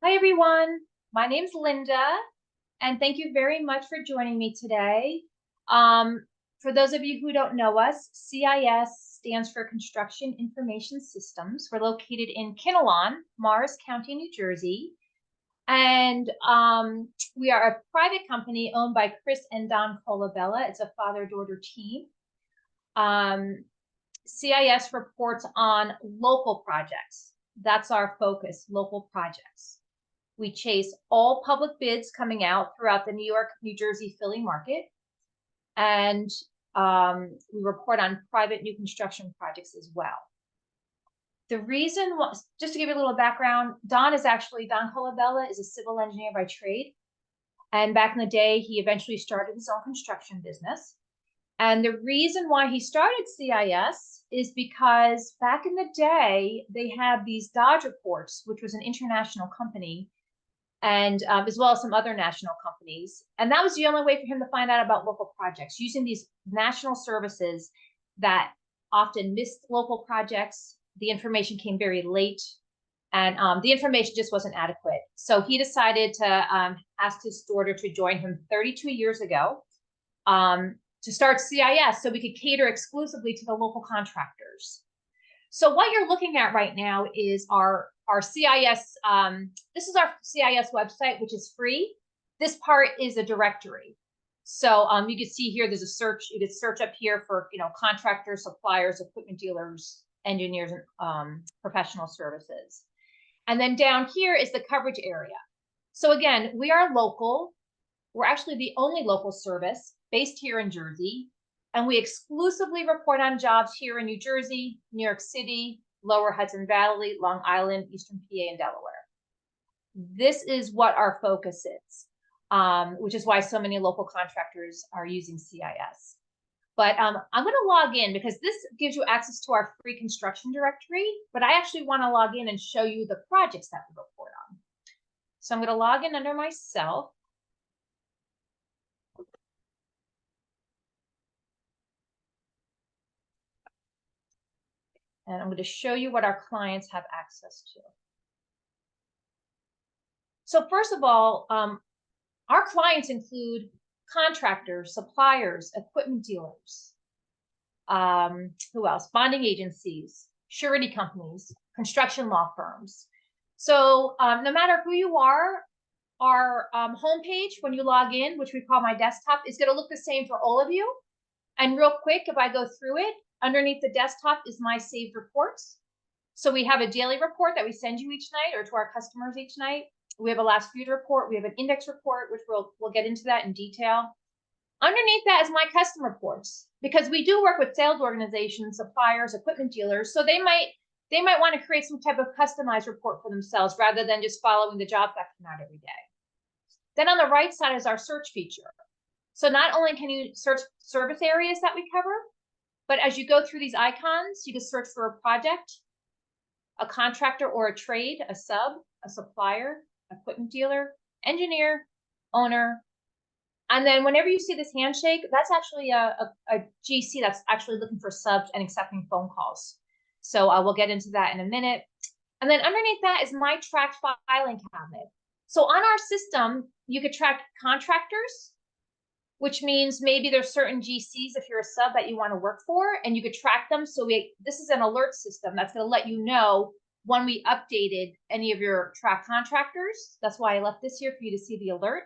Hi, everyone. My name's Linda, and thank you very much for joining me today. For those of you who don't know us, CIS stands for Construction Information Systems. We're located in Kinnelon, Morris County, New Jersey. And we are a private company owned by Chris and Don Colabella. It's a father-daughter team. CIS reports on local projects. That's our focus, local projects. We chase all public bids coming out throughout the New York, New Jersey, Philly market. And we report on private new construction projects as well. The reason, just to give you a little background, Don Colabella is a civil engineer by trade. And back in the day, he eventually started his own construction business. And the reason why he started CIS is because back in the day, they had these Dodge Reports, which was an international company, and as well as some other national companies. And that was the only way for him to find out about local projects, using these national services that often missed local projects. The information came very late, and the information just wasn't adequate. So he decided to ask his daughter to join him 32 years ago to start CIS so we could cater exclusively to the local contractors. So what you're looking at right now is our CIS. This is our CIS website, which is free. This part is a directory. So you can see here, there's a search. You can search up here for, contractors, suppliers, equipment dealers, engineers, and professional services. And then down here is the coverage area. So again, we are local. We're actually the only local service based here in Jersey. And we exclusively report on jobs here in New Jersey, New York City, Lower Hudson Valley, Long Island, Eastern PA, and Delaware. This is what our focus is, which is why so many local contractors are using CIS. But I'm going to log in because this gives you access to our free construction directory, but I actually want to log in and show you the projects that we report on. So I'm going to log in under myself. And I'm going to show you what our clients have access to. So first of all, our clients include contractors, suppliers, equipment dealers, who else? Bonding agencies, surety companies, construction law firms. So no matter who you are, our homepage, when you log in, which we call My Desktop, is going to look the same for all of you. And real quick, if I go through it, underneath the desktop is My Saved Reports. So we have a daily report that we send you each night, or to our customers each night. We have a last viewed report. We have an index report, which we'll get into that in detail. Underneath that is My Custom Reports, because we do work with sales organizations, suppliers, equipment dealers. So they might want to create some type of customized report for themselves rather than just following the jobs that come out every day. Then on the right side is our search feature. So not only can you search service areas that we cover, but as you go through these icons, you can search for a project, a contractor or a trade, a sub, a supplier, equipment dealer, engineer, owner. And then whenever you see this handshake, that's actually a GC that's actually looking for subs and accepting phone calls. So we'll get into that in a minute. And then underneath that is My Tracked Filing Cabinet. So on our system, you could track contractors, which means maybe there's certain GCs if you're a sub that you want to work for, and you could track them. So this is an alert system that's going to let you know when we updated any of your track contractors. That's why I left this here for you to see the alert.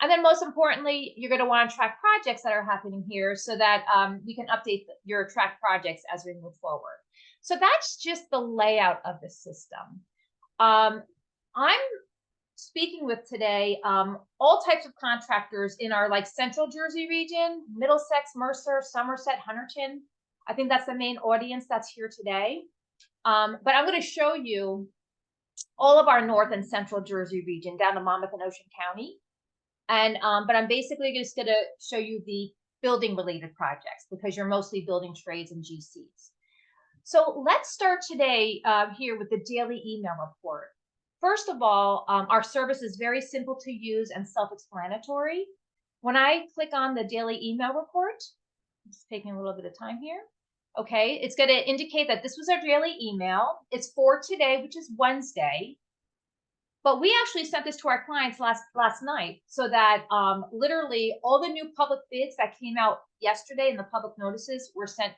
And then most importantly, you're going to want to track projects that are happening here so that we can update your track projects as we move forward. So that's just the layout of the system. I'm speaking with today all types of contractors in our Central Jersey region, Middlesex, Mercer, Somerset, Hunterdon. I think that's the main audience that's here today. But I'm going to show you all of our North and Central Jersey region down to Monmouth and Ocean County. And but I'm basically just going to show you the building related projects because you're mostly building trades and GCs. So let's start today here with the daily email report. First of all, our service is very simple to use and self-explanatory. When I click on the daily email report, it's taking a little bit of time here. Okay, it's going to indicate that this was our daily email. It's for today, which is Wednesday. But we actually sent this to our clients last night so that literally all the new public bids that came out yesterday and the public notices were sent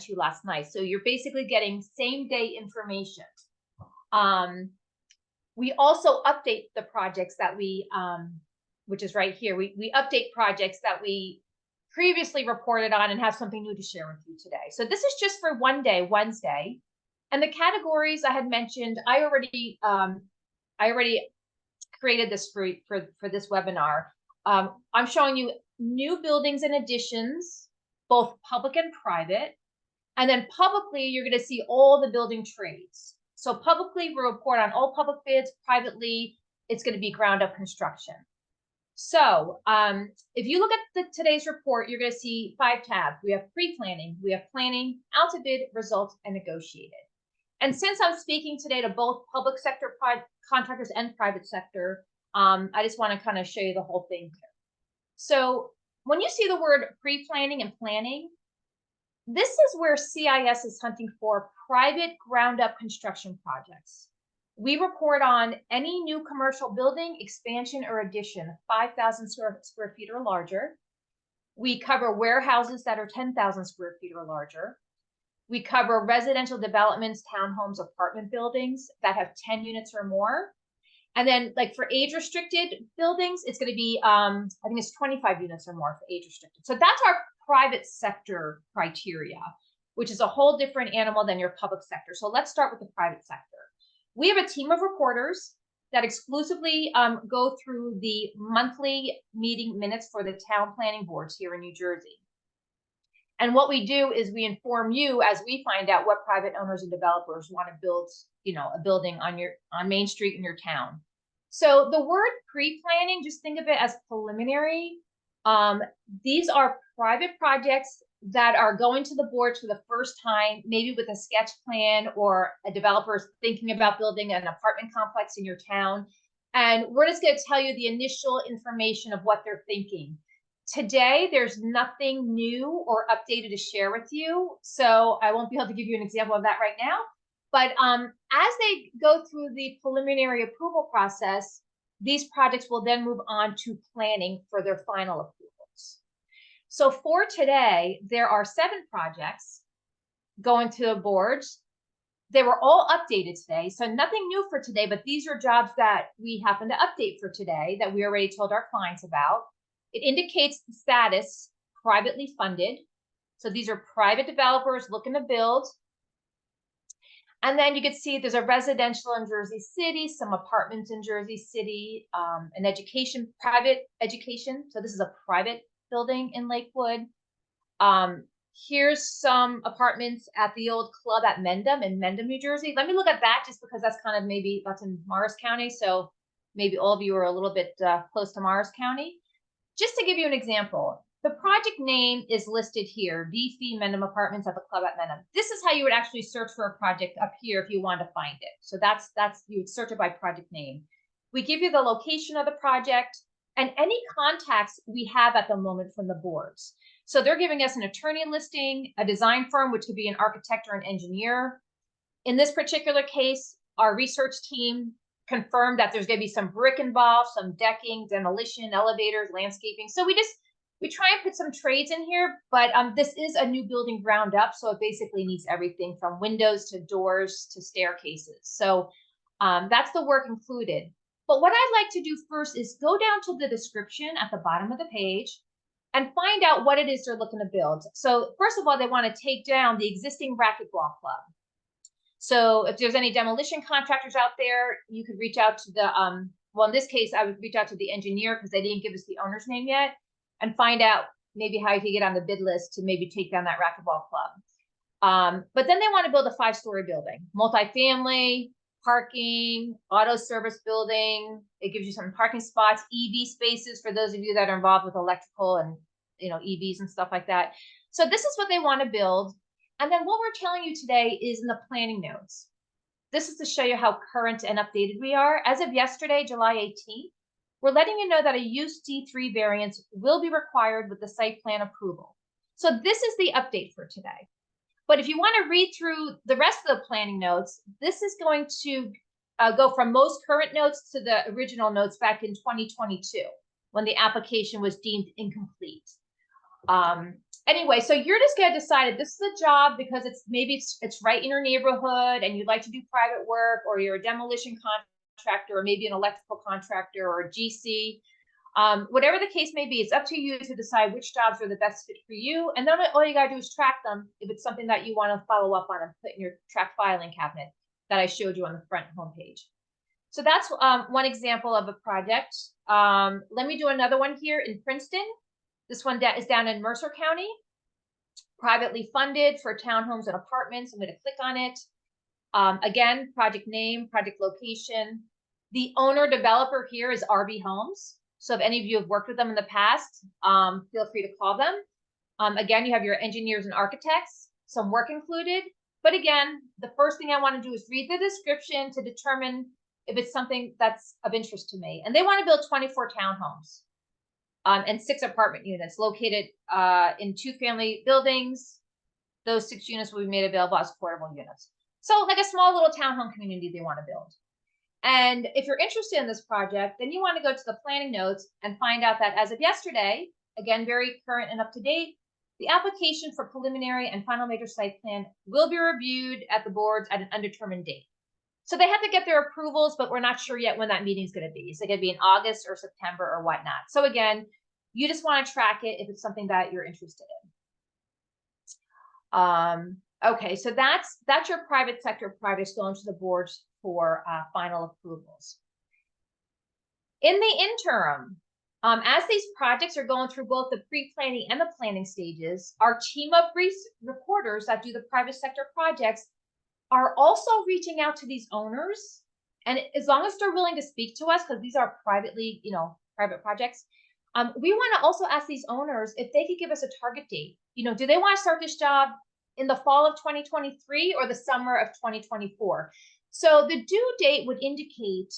to you last night. So you're basically getting same day information. We also update the projects that we, which is right here. We update projects that we previously reported on and have something new to share with you today. So this is just for one day, Wednesday. And the categories I had mentioned, I already created this for this webinar. I'm showing you new buildings and additions, both public and private. And then publicly, you're going to see all the building trades. So publicly, we report on all public bids. Privately, it's going to be ground up construction. So if you look at today's report, you're going to see 5 tabs. We have pre-planning, we have planning, out to bid, results, and negotiated. And since I'm speaking today to both public sector contractors and private sector, I just want to kind of show you the whole thing here. So when you see the word pre-planning and planning, this is where CIS is hunting for private ground-up construction projects. We report on any new commercial building, expansion, or addition, 5,000 square feet or larger. We cover warehouses that are 10,000 square feet or larger. We cover residential developments, townhomes, apartment buildings that have 10 units or more. And then like for age-restricted buildings, it's going to be, I think it's 25 units or more for age-restricted. So that's our private sector criteria, which is a whole different animal than your public sector. So let's start with the private sector. We have a team of reporters that exclusively go through the monthly meeting minutes for the town planning boards here in New Jersey. And what we do is we inform you as we find out what private owners and developers want to build, you know, a building on Main Street in your town. So the word pre-planning, just think of it as preliminary. These are private projects that are going to the board for the first time, maybe with a sketch plan or a developer thinking about building an apartment complex in your town. And we're just going to tell you the initial information of what they're thinking. Today, there's nothing new or updated to share with you, so I won't be able to give you an example of that right now. But as they go through the preliminary approval process, these projects will then move on to planning for their final approvals. So for today, there are 7 projects going to the boards. They were all updated today, so nothing new for today, but these are jobs that we happen to update for today that we already told our clients about. It indicates the status, privately funded. So these are private developers looking to build. And then you can see there's a residential in Jersey City, some apartments in Jersey City, an education, private education. So this is a private building in Lakewood. Here's some apartments at the old club at Mendham in Mendham, New Jersey. Let me look at that just because that's kind of maybe that's in Morris County. So maybe all of you are a little bit close to Morris County. Just to give you an example, the project name is listed here, VC Mendham Apartments at the Club at Mendham. This is how you would actually search for a project up here if you want to find it. So that's you would search it by project name. We give you the location of the project and any contacts we have at the moment from the boards. So they're giving us an attorney listing, a design firm, which could be an architect or an engineer. In this particular case, our research team confirmed that there's going to be some brick involved, some decking, demolition, elevators, landscaping. So we try and put some trades in here, but this is a new building ground up. So it basically needs everything from windows to doors to staircases. So that's the work included. But what I'd like to do first is go down to the description at the bottom of the page and find out what it is they're looking to build. So first of all, they want to take down the existing racquetball club. So if there's any demolition contractors out there, you could reach out to the, well, in this case, I would reach out to the engineer because they didn't give us the owner's name yet and find out maybe how you could get on the bid list to maybe take down that racquetball club. But then they want to build a 5-story building, multifamily, parking, auto service building. It gives you some parking spots, EV spaces for those of you that are involved with electrical and, you know, EVs and stuff like that. So this is what they want to build. And then what we're telling you today is in the planning notes. This is to show you how current and updated we are. As of yesterday, July 18th, we're letting you know that a use D3 variance will be required with the site plan approval. So this is the update for today. But if you want to read through the rest of the planning notes, this is going to go from most current notes to the original notes back in 2022 when the application was deemed incomplete. Anyway, so you're just gonna decide if this is a job because it's right in your neighborhood and you'd like to do private work, or you're a demolition contractor, or maybe an electrical contractor or a GC. Whatever the case may be, it's up to you to decide which jobs are the best fit for you. And then all you gotta do is track them if it's something that you want to follow up on and put in your track filing cabinet that I showed you on the front homepage. So that's one example of a project. Let me do another one here in Princeton. This one is down in Mercer County, privately funded for townhomes and apartments. I'm going to click on it. Again, project name, project location. The owner developer here is RB Homes. So if any of you have worked with them in the past, feel free to call them. Again, you have your engineers and architects, some work included. But again, the first thing I want to do is read the description to determine if it's something that's of interest to me. And they want to build 24 townhomes. And 6 apartment units located in 2-family buildings. Those 6 units will be made available as affordable units. So like a small little townhome community they want to build. And if you're interested in this project, then you want to go to the planning notes and find out that as of yesterday, again, very current and up to date, the application for preliminary and final major site plan will be reviewed at the boards at an undetermined date. So they have to get their approvals, but we're not sure yet when that meeting is going to be. Is it going to be in August or September or whatnot? So again, you just want to track it if it's something that you're interested in. Okay, so that's your private sector projects going to the boards for final approvals. In the interim, as these projects are going through both the pre-planning and the planning stages, our team of reporters that do the private sector projects are also reaching out to these owners. And as long as they're willing to speak to us, because these are privately, private projects, we want to also ask these owners if they could give us a target date. Do they want to start this job in the fall of 2023 or the summer of 2024? So the due date would indicate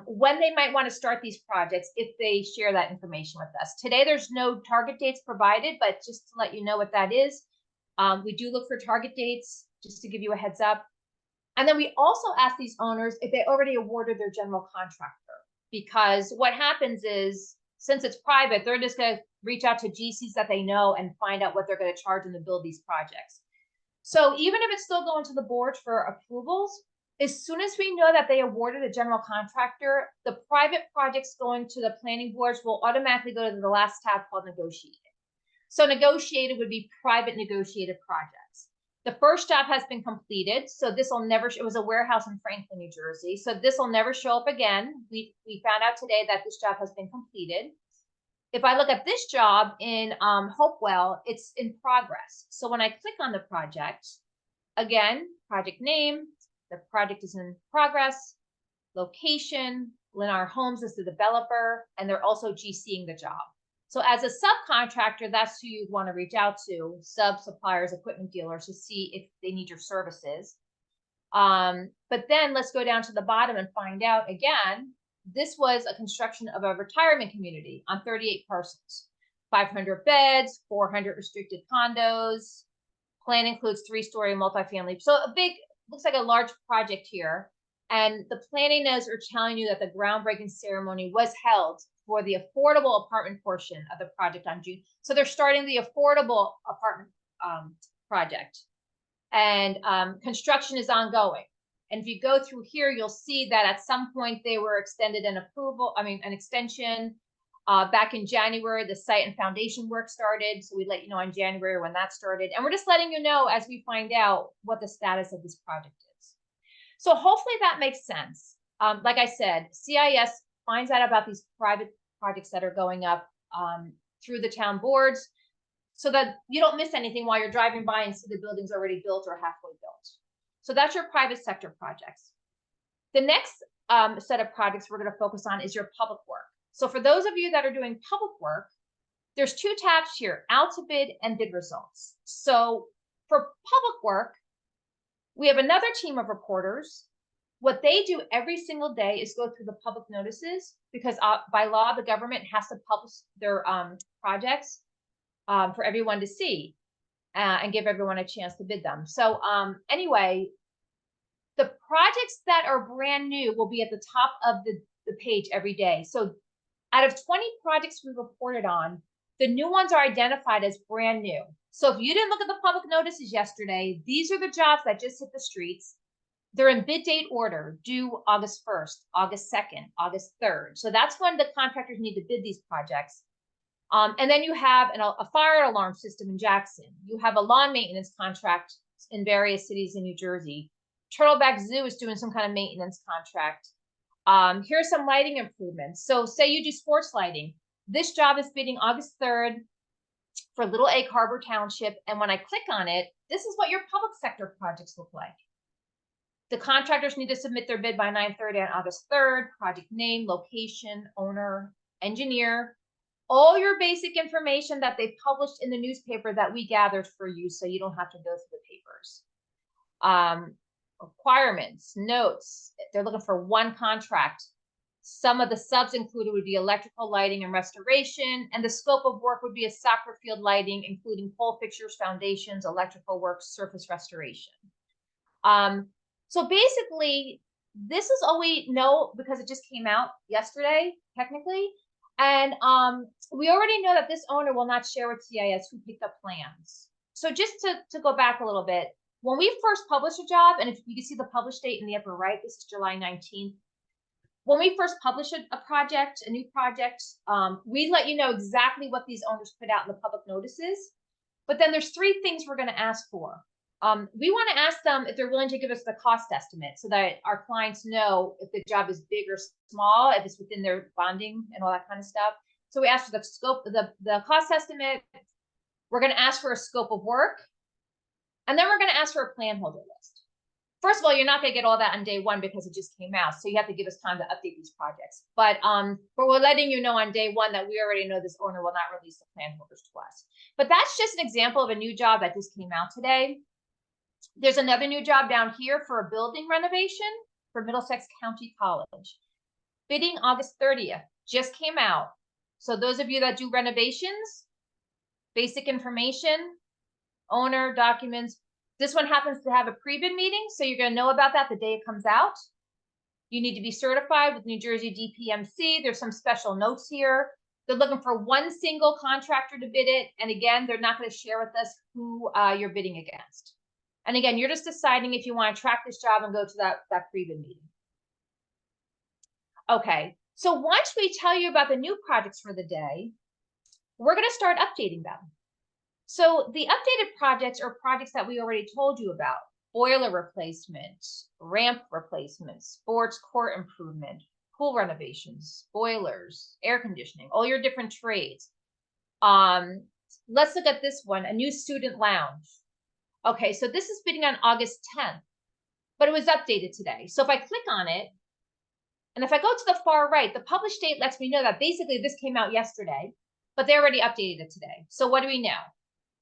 when they might want to start these projects if they share that information with us. Today, there's no target dates provided, but just to let you know what that is, we do look for target dates, just to give you a heads up. And then we also ask these owners if they already awarded their general contractor, because what happens is, since it's private, they're just going to reach out to GCs that they know and find out what they're going to charge them to build these projects. So even if it's still going to the board for approvals, as soon as we know that they awarded a general contractor, the private projects going to the planning boards will automatically go to the last tab called negotiated. So negotiated would be private negotiated projects. The first job has been completed, so this will never, it was a warehouse in Franklin, New Jersey, so this will never show up again. We found out today that this job has been completed. If I look at this job in Hopewell, it's in progress. So when I click on the project, again, project name, the project is in progress, location, Lennar Homes is the developer, and they're also GCing the job. So as a subcontractor, that's who you'd want to reach out to, sub-suppliers, equipment dealers, to see if they need your services. But then let's go down to the bottom and find out again, this was a construction of a retirement community on 38 parcels, 500 beds, 400 restricted condos. Plan includes 3-story multifamily. So a big, looks like a large project here. And the planning notes are telling you that the groundbreaking ceremony was held for the affordable apartment portion of the project on June. So they're starting the affordable apartment project, and construction is ongoing. And if you go through here, you'll see that at some point they were extended an extension. Back in January, the site and foundation work started. So we let you know in January when that started. And we're just letting you know as we find out what the status of this project is. So hopefully that makes sense. Like I said, CIS finds out about these private projects that are going up through the town boards, so that you don't miss anything while you're driving by and see the building's already built or halfway built. So that's your private sector projects. The next set of projects we're going to focus on is your public work. So for those of you that are doing public work, there's 2 tabs here, out to bid and bid results. So for public work, we have another team of reporters. What they do every single day is go through the public notices, because by law, the government has to publish their projects for everyone to see and give everyone a chance to bid them. So anyway, The projects that are brand new will be at the top of the page every day. So out of 20 projects we reported on, the new ones are identified as brand new. So if you didn't look at the public notices yesterday, these are the jobs that just hit the streets. They're in bid date order, due August 1st, August 2nd, August 3rd. So that's when the contractors need to bid these projects. And then you have a fire alarm system in Jackson. You have a lawn maintenance contract in various cities in New Jersey. Turtleback Zoo is doing some kind of maintenance contract. Here are some lighting improvements. So say you do sports lighting. This job is bidding August 3rd for Little Egg Harbor Township. And when I click on it, this is what your public sector projects look like. The contractors need to submit their bid by 9:30 on August 3rd, project name, location, owner, engineer, all your basic information that they published in the newspaper that we gathered for you so you don't have to go through the papers. Requirements, notes, they're looking for one contract. Some of the subs included would be electrical, lighting, and restoration, and the scope of work would be a soccer field lighting, including pole fixtures, foundations, electrical work, surface restoration. So basically, this is all we know because it just came out yesterday, technically. And we already know that this owner will not share with CIS who picked up plans. So just to go back a little bit, when we first published a job, and if you can see the publish date in the upper right, this is July 19th. When we first published a project, a new project, we let you know exactly what these owners put out in the public notices. But then there's three things we're going to ask for. We want to ask them if they're willing to give us the cost estimate so that our clients know if the job is big or small, if it's within their bonding and all that kind of stuff. So we ask for the scope, the cost estimate. We're going to ask for a scope of work. And then we're going to ask for a plan holder list. First of all, you're not going to get all that on day one because it just came out. So you have to give us time to update these projects. But we're letting you know on day one that we already know this owner will not release the plan holders to us. But that's just an example of a new job that just came out today. There's another new job down here for a building renovation for Middlesex County College. Bidding August 30th, just came out. So those of you that do renovations, basic information, owner, documents. This one happens to have a pre-bid meeting, so you're going to know about that the day it comes out. You need to be certified with New Jersey DPMC. There's some special notes here. They're looking for one single contractor to bid it. And again, they're not going to share with us who you're bidding against. And again, you're just deciding if you want to track this job and go to that pre-bid meeting. Okay, so once we tell you about the new projects for the day, we're going to start updating them. So the updated projects are projects that we already told you about: boiler replacement, ramp replacement, sports court improvement, pool renovations, boilers, air conditioning, all your different trades. Let's look at this one, a new student lounge. Okay, so this is bidding on August 10th, but it was updated today. So if I click on it, and if I go to the far right, the publish date lets me know that basically this came out yesterday, but they already updated it today. So what do we know?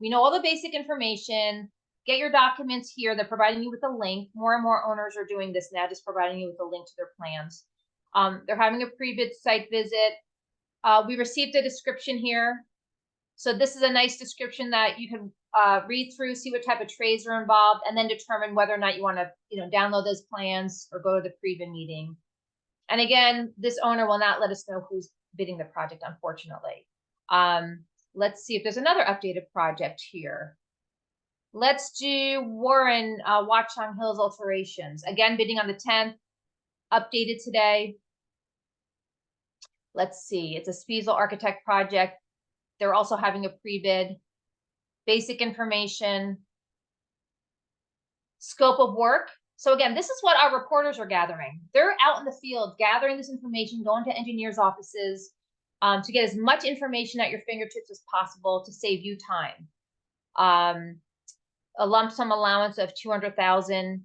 We know all the basic information. Get your documents here. They're providing you with a link. More and more owners are doing this now, just providing you with a link to their plans. They're having a pre-bid site visit. We received a description here. So this is a nice description that you can read through, see what type of trades are involved, and then determine whether or not you want to, download those plans or go to the pre-bid meeting. And again, this owner will not let us know who's bidding the project, unfortunately. Let's see if there's another updated project here. Let's do Warren Watchung Hills alterations. Again, bidding on the 10th, updated today. Let's see, it's a Spiesel Architect project. They're also having a pre-bid. Basic information, scope of work. So again, this is what our reporters are gathering. They're out in the field gathering this information, going to engineers' offices to get as much information at your fingertips as possible to save you time. A lump sum allowance of $200,000.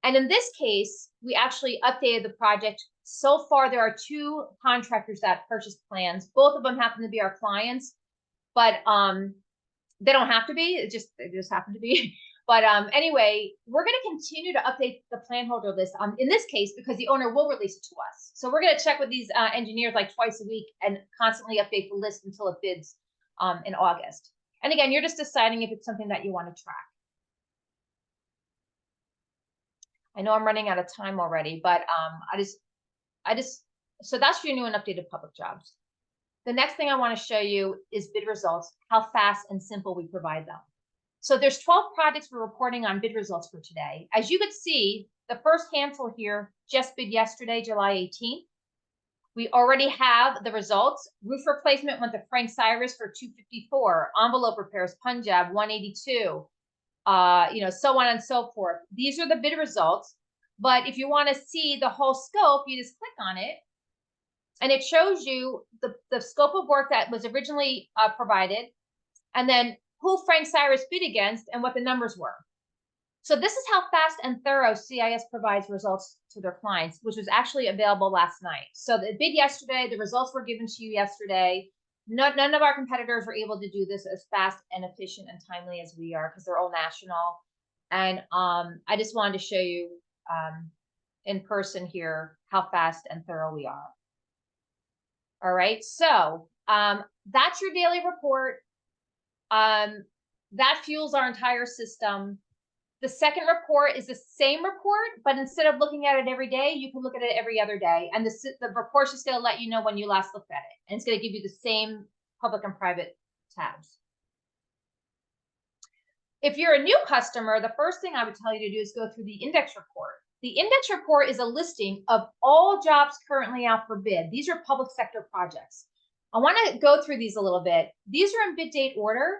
And in this case, we actually updated the project. So far, there are 2 contractors that purchased plans. Both of them happen to be our clients, but they don't have to be. They just happen to be. But anyway, we're going to continue to update the plan holder list in this case because the owner will release it to us. So we're going to check with these engineers like twice a week and constantly update the list until it bids in August. And again, you're just deciding if it's something that you want to track. I know I'm running out of time already, but so that's your new and updated public jobs. The next thing I want to show you is bid results, how fast and simple we provide them. So there's 12 projects we're reporting on bid results for today. As you could see, the first handful here just bid yesterday, July 18th. We already have the results. Roof replacement went to Frank Cyrus for 254. Envelope repairs, Punjab 182. So on and so forth. These are the bid results. But if you want to see the whole scope, you just click on it, and it shows you the scope of work that was originally provided, and then who Frank Cyrus bid against and what the numbers were. So this is how fast and thorough CIS provides results to their clients, which was actually available last night. So the bid yesterday, the results were given to you yesterday. None of our competitors were able to do this as fast and efficient and timely as we are, because they're all national. And I just wanted to show you in person here how fast and thorough we are. All right, so that's your daily report. That fuels our entire system. The second report is the same report, but instead of looking at it every day, you can look at it every other day. And the report's just going to let you know when you last looked at it. And it's going to give you the same public and private tabs. If you're a new customer, the first thing I would tell you to do is go through the index report. The index report is a listing of all jobs currently out for bid. These are public sector projects. I want to go through these a little bit. These are in bid date order.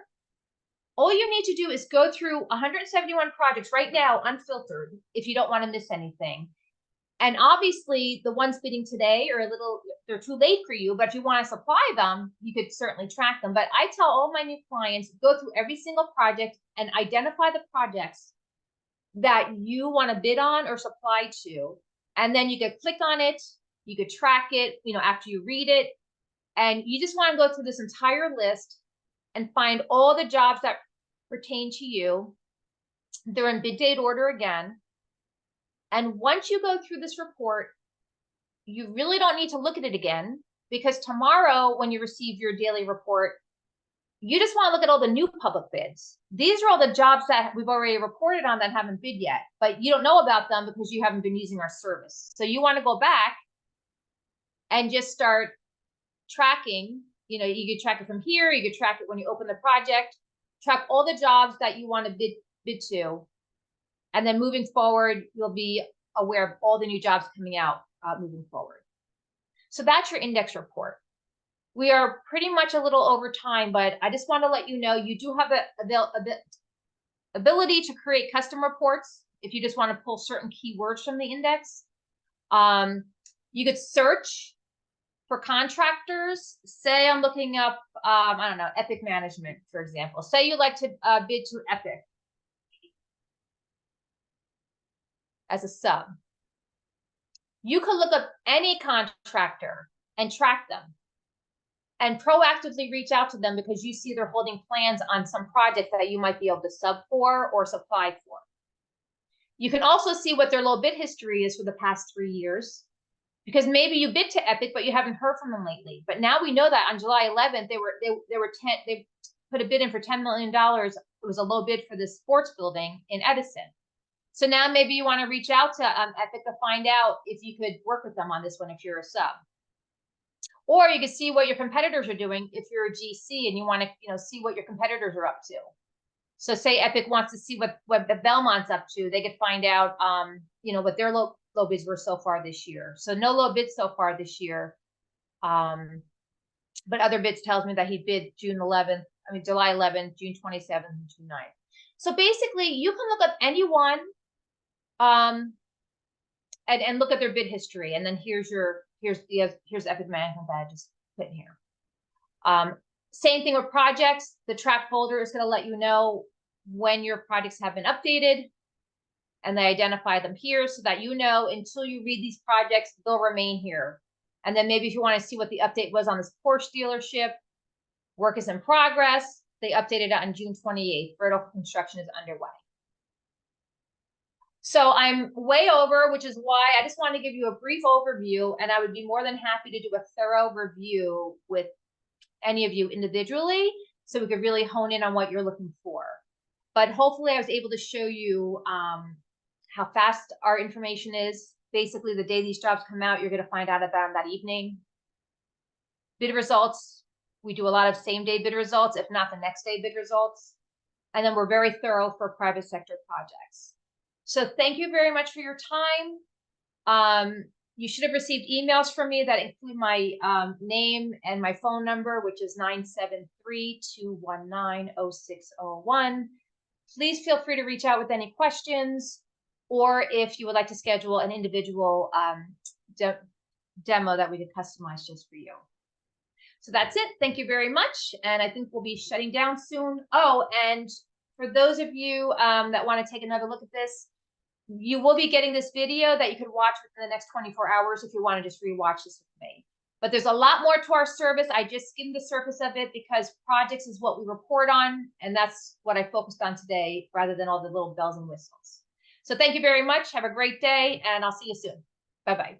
All you need to do is go through 171 projects right now, unfiltered, if you don't want to miss anything. And obviously, the ones bidding today are they're too late for you, but if you want to supply them, you could certainly track them. But I tell all my new clients, go through every single project and identify the projects that you want to bid on or supply to. And then you could click on it, you could track it, after you read it. And you just want to go through this entire list and find all the jobs that pertain to you. They're in bid date order again. And once you go through this report, you really don't need to look at it again, because tomorrow when you receive your daily report, you just want to look at all the new public bids. These are all the jobs that we've already reported on that haven't bid yet, but you don't know about them because you haven't been using our service. So you want to go back and just start tracking. You could track it from here. You could track it when you open the project, track all the jobs that you want to bid to. And then moving forward, you'll be aware of all the new jobs coming out moving forward. So that's your index report. We are pretty much a little over time, but I just want to let you know you do have the ability to create custom reports if you just want to pull certain keywords from the index. You could search for contractors. Say I'm looking up, I don't know, Epic Management, for example. Say you like to bid to Epic as a sub. You could look up any contractor and track them and proactively reach out to them because you see they're holding plans on some project that you might be able to sub for or supply for. You can also see what their low bid history is for the past 3 years, because maybe you bid to Epic, but you haven't heard from them lately. But now we know that on July 11th, they put a bid in for $10 million. It was a low bid for this sports building in Edison. So now maybe you want to reach out to Epic to find out if you could work with them on this one if you're a sub. Or you can see what your competitors are doing if you're a GC and you want to see what your competitors are up to. So say Epic wants to see what the Belmont's up to, they could find out what their low bids were so far this year. So no low bids so far this year. But other bids tells me that he bid July 11th, June 27th, and June 9th. So basically you can look up anyone and look at their bid history. And then here's Epic Management that I just put in here. Same thing with projects. The track folder is going to let you know when your projects have been updated, and they identify them here so that until you read these projects, they'll remain here. And then maybe if you want to see what the update was on this Porsche dealership, work is in progress. They updated it on June 28th. Vertical construction is underway. So I'm way over, which is why I just want to give you a brief overview, and I would be more than happy to do a thorough review with any of you individually so we could really hone in on what you're looking for. But hopefully I was able to show you how fast our information is. Basically, the day these jobs come out, you're going to find out about them that evening. Bid results, we do a lot of same day bid results, if not the next day bid results. And then we're very thorough for private sector projects. So thank you very much for your time. You should have received emails from me that include my name and my phone number, which is 973-219-0601. Please feel free to reach out with any questions, or if you would like to schedule an individual demo that we could customize just for you. So that's it. Thank you very much. And I think we'll be shutting down soon. Oh, and for those of you that want to take another look at this, you will be getting this video that you could watch within the next 24 hours if you want to just rewatch this with me. But there's a lot more to our service. I just skimmed the surface of it because projects is what we report on, and that's what I focused on today rather than all the little bells and whistles. So thank you very much. Have a great day, and I'll see you soon. Bye-bye.